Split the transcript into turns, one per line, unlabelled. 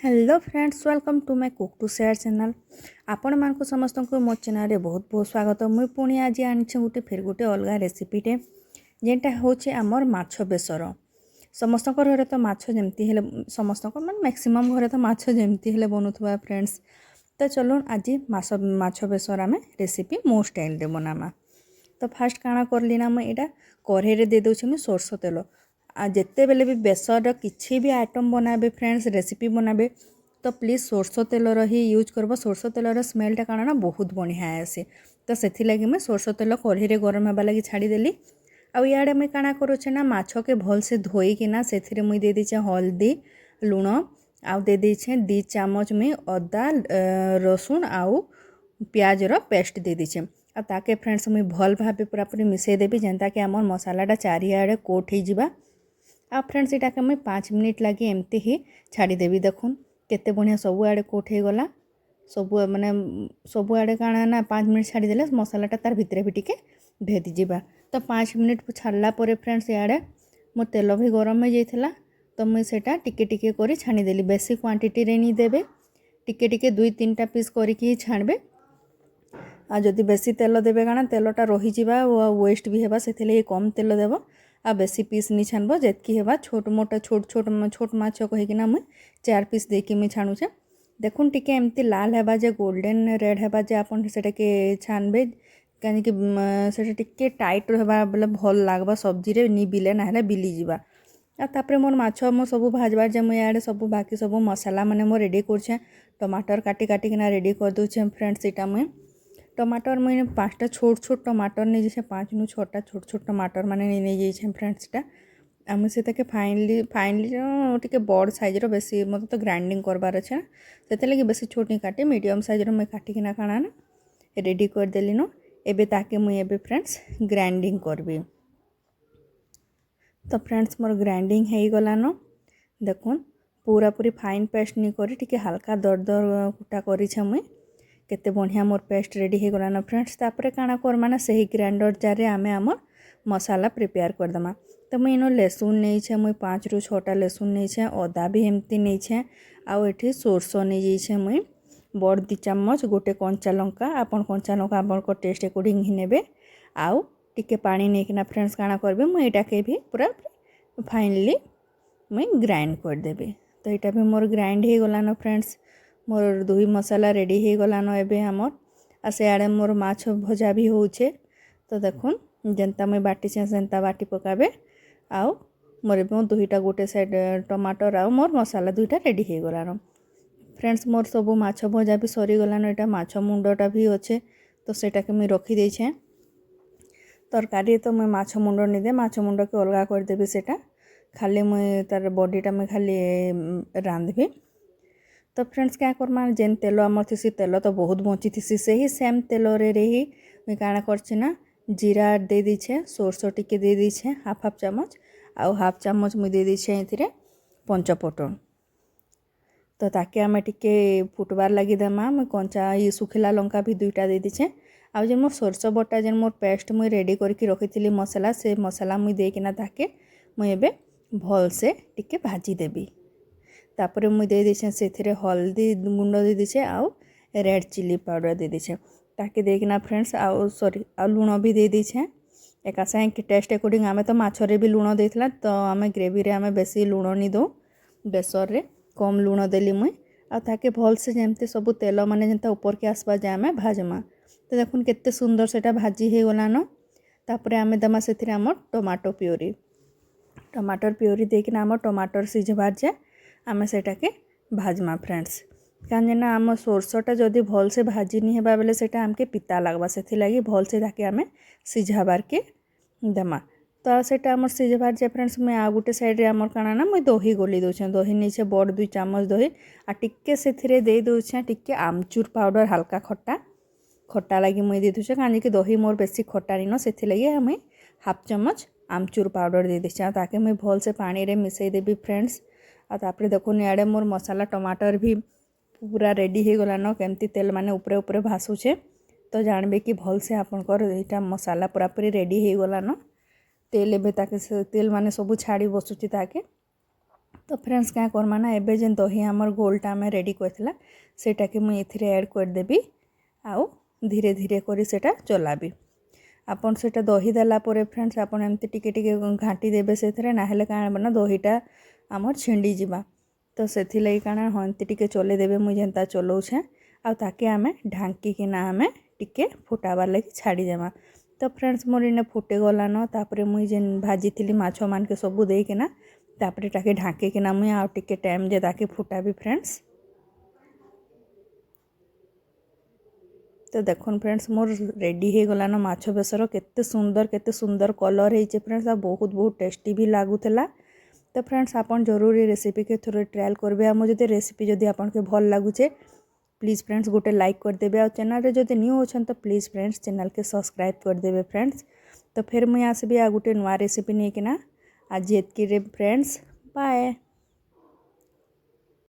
Hello friends, welcome to my cook to share channel. आपण मानक समस्त को मो चैनल रे बहुत बहुत स्वागत। मुई पुणी आज आनी गोटे फिर गोटे अलग रेसिपीटे जेटा होचे आमर माछ बेसर। समस्त घर तो माछ जमती हेले समस्त मैं मैक्सिमम घर तो माछ जमती हेले बनुवा फ्रेंड्स। तो चलो आज माछ बेसर आम रेसिपी मो स्टाइल बनामा। तो फास्ट काଣା करली ना मुझे यहाँ कढ़ई दे दूँ मुझे सोरष तेल। आ जिते बेले भी बेसर किसी भी आइटम बनाबे फ्रेंड्स रेसिपी बनाबे तो प्लीज सोरष तेलर ही यूज करब। सोरष तेलर स्मेलटा काଣା ना बहुत बढ़िया आसे। तो से मुझे सोरष तेल कढ़ई गरम होगा लगी छाड़देली। आड़े मुझे काଣା करुचे ना माछ के भल से धोईकिना से मुझे दे दीचे हल्दी लुण आउ दे दीचे 2 चामच में अदा रसुण आउ प्याजर पेस्ट दे दीचे। आ ताके फ्रेंड्स मुझे भल भाव पूरा पूरी मिसई देवी जेनता कि आम मसालाटा चारिआडे कोट हो जावा। आ फ्रेंड्स इटाके मुझे 5 मिनिट लगे एमती ही छाड़देवी। देखुन केते बढ़िया सबुआडे कोट हो गला। सब माने सबुआडे काଣା ना 5 मिनिट छाड़देले मसालाटा तार भितर भी टिके भेदी जावा। तो 5 मिनिट छाड़ला फ्रेंड्स इे मो तेल भी गरम हो जाइथिला। तो मुझे सेटा टिके टिके करी छाणीदेली। बेसी क्वांटिटी रे नहीं देबे, टिके टिके 2-3टा पीस करके छाणबे। आ जदि बेसी तेल देबे काଣା तेलटा रही जावा वेस्ट भी हेबा, से कम तेल देव। आ बेसी पीस नहीं छाणब जेतकी हेबा छोट मोटा छोट माछ कहीकिना मुझे 4 पीस देकी मुझे छाणुचे। देखुन टिके एमती लाल हेबा जे गोल्डन रेड हेबा जे आपन सेटा के छाणबे कहीं सेटा टिके टाइट हेबा बोले भल लागबा सब्जी रे नी बिले ना हेले बिली जीवा। आ तापरे मोर माछ मो सब भाजबार जे मुझे आड़े सब बाकी सब मसाला माने मो रेडी करछे। टमाटर काटी काटी किना रेडी कर दूछे फ्रेंड्स। इटा मुझे टमाटर मुझे 5टा छोट छोट टमाटर नहीं जाइए 5 नु 6टा छोट छोट टमाटर माने नहीं जाइए फ्रेंड्स। टा आम से फाइनली टे बड़ साइज्र बेसी मत तो ग्राइंडिंग करवार अच्छे से लगे बेसी छोट नहीं काटे मीडियम साइज्र मुझे काटिकिना काଣା ना रेडी करदेली नो। एबे ताके मुझे एबे फ्रेंड्स ग्राइंडिंग करबी। तो फ्रेंड्स मोर ग्राइंडिंग हो गलान। देखुन पूरा पूरी फाइन पेस्ट नहीं करी टिके हल्का दर दर कुटा करी मुई केते बढ़िया मोर पेस्ट रेडी हो गलान फ्रेंड्स। तापरे काଣା करमाना सही ग्राइंडर जार आमे आमर मसाला प्रिपेयर करदमा। तो मुझे इन लेसुन नहीं मुई 5 ରୁ 6टा लेसुन नहीं अदा भी एमती नहीं आउ एठी सोरष नहीं जाइए मुई बड़ 2 चामच गोटे कंचा लंका आपन कंचा लंका आपन टेस्ट अकॉर्डिंग ही नेबे। आउ टिके पानी नहीं फ्रेंड्स काଣା करबे मुई एटाके भी पूरा फाइनली मुई ग्राइंड करदेबी। तो यहाँ भी मोर ग्राइंड हो गलान फ्रेंड्स। मोर 2 मसाला रेडी हो गलान एबे हमर। आ से आड़े मोर माछ भजा भी होछे। तो देखुन जेनता मुई बाटी सेंता बाटी पकाबे। आउ मोर एबे 2टा गोटे साइड टमाटर आउ मोर मसाला 2टा रेडी हो गलान फ्रेंड्स। मोर सब माछ भजा भी सरी गलान। एटा माछ मुंडटा भी अच्छे तो सेटा के मुई रखी देछे। तरकारी तो मुई माछ मुंड नहीं दे माछ मुंड के अलगा कर देबे। सेटा खाली मुई तार बॉडीटा मुई खाली रांधबी। तो फ्रेंड्स क्या करमा जेन तेल आमर थी तेल तो बहुत बची थी से ही सेम तेल रे ही मुई काଣା करछि ना जीरा दे दीछे सोरष टिके दे दीछे हाफ चामच आउ हाफ चामच मुई दे दीछे एथिरे पंचफोटन। तो ताके आमे टिके फुटबार लगी देमा मुई कंचा ये सुखिला लंका भी 2टा दे दीछे। आउ जे मोर सोरष बटा जेन मोर पेस्ट मुई रेडी करके रखी मसाला से मसाला मुई देकिना ताके मुई एबे भल से टिके भाजी देबी। तापरे मुई दे दीछे से हल्दी गुंड दे दीछे आउ रेड चिली पाउडर दे दीछे ताकि देखना फ्रेंड्स आउ सॉरी आउ लुण भी दे दीछे एका साइड टेस्ट अकॉर्डिंग। आमे तो माछरे भी लुण देथिला तो आमे ग्रेवी रे आमे बेसी लुण नहीं दो बेसर रे कम लुण देली मुई। आ ताके भल से जेमते सब तेल माने जेंता ऊपर के आसबा जे आमे भाजमा। तो देखुन केते सुंदर सेटा भाजी हो गलान। तापरे आमे दमा सेथिरे आमर टमाटो प्योरी टमाटर प्योरी देकिना आमर टमाटर सिझबार जे आमे सेटाके भाजमा फ्रेंड्स। कहीं आम सोरषटा जदि भल से भाजी नहीं हेबा बेले सेटा आमके पिता लगवा से लगी भल से ताके आमे सिझाबार के देमा। तो सेटा आमर सिझबार जे फ्रेंड्स मुझे आ गोटे साइड रे आमर काଣା ना मुझे दही गोली दूचे दही नहीं बड़ 2 चामच दही आ टिके से दे दूचे टिके आमचूर पाउडर हल्का खट्टा खट्टा लगी मुझे दे दूचे कहीं कि दही मोर बेसी खट्टा नहीं न से लगी हमें हाफ चामच आमचूर पाउडर दे दीचे ताकि मुझे भल से पानी रे मिसई देबी फ्रेंड्स। तापरे देखुन इे मोर मसाला टमाटर भी पूरा रेडी हो गलान केमती तेल माने ऊपर ऊपर भासुचे। तो जानबे कि भल से आपनकर एटा मसाला पूरा पूरी रेडी हो गलान। तेल एबे ताके तेल माने सब छाड़ी बसुची ताके तो फ्रेंड्स क्या करमा ना एबे जेन दही आमर घोलटा आम रेडी करथिला सेटा कि मुई एथिरे ऐड करदेबी आउ धीरे धीरे करी सेटा चलाबी आपन सेटा दही देला परे फ्रेंड्स आपन एमती टिके टिके घाटी देबे सेथरे ना हेले काण बना दहीटा आमर छिंडी जिबा तो सेथि लई काण हंती टिके चले देबे मुई जेंता चलाउछे आ ताके आमे ढांकी किना आमे टिके फुटाबार लगी छाड़ी देमा तो फ्रेंड्स मोर इने फुटे गलान तापरे मुई जेन भाजी थिली माछ मान के सबु देकिना तापरे ताके ढांकी किना मुई आ टिके टाइम जे ताके फुटाबी फ्रेंड्स तो देखुन फ्रेंड्स मोर रेडी हो गलान माछ बेसर केते सुंदर कलर होइचे फ्रेंड्स आ बहुत बहुत टेस्टी भी लागुला तो फ्रेंड्स आपन जरूर ये रेसिपी के थोड़े ट्रायल करबे आ मुझे रेसिपी जदि आपन के भल लागुचे प्लीज़ फ्रेंड्स गोटे लाइक कर देबे आ चैनल रे जदि न्यू होछन तो प्लीज़ फ्रेंड्स चैनल के सब्सक्राइब कर देबे फ्रेंड्स तो फिर मुई आसबी आ गोटे नवा रेसिपी नहीं किना आज एतकी रे फ्रेंड्स बाय।